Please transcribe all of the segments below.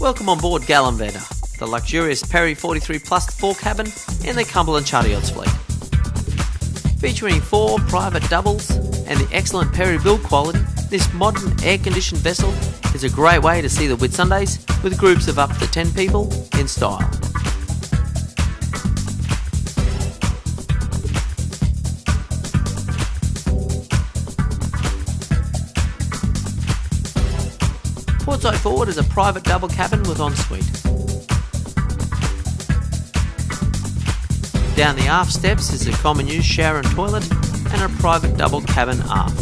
Welcome on board Gallanvetta, the luxurious Perry 43 Plus 4 cabin in the Cumberland Charter Yachts fleet. Featuring 4 private doubles and the excellent Perry build quality, this modern air-conditioned vessel is a great way to see the Whitsundays with groups of up to 10 people in style. Portside forward is a private double cabin with ensuite. Down the aft steps is a common use shower and toilet and a private double cabin aft.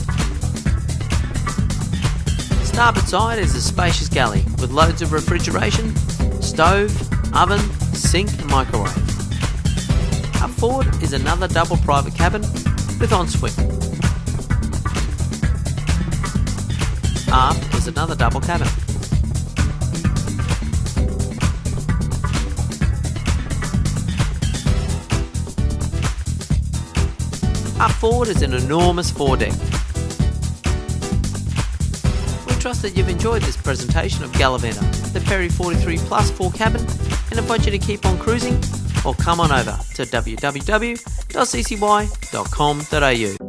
Starboard side is a spacious galley with loads of refrigeration, stove, oven, sink and microwave. Up forward is another double private cabin with ensuite. Aft is another double cabin. Up forward is an enormous foredeck. We trust that you've enjoyed this presentation of Gallanvetta, the Perry 43 Plus 4 cabin, and invite you to keep on cruising or come on over to www.ccy.com.au.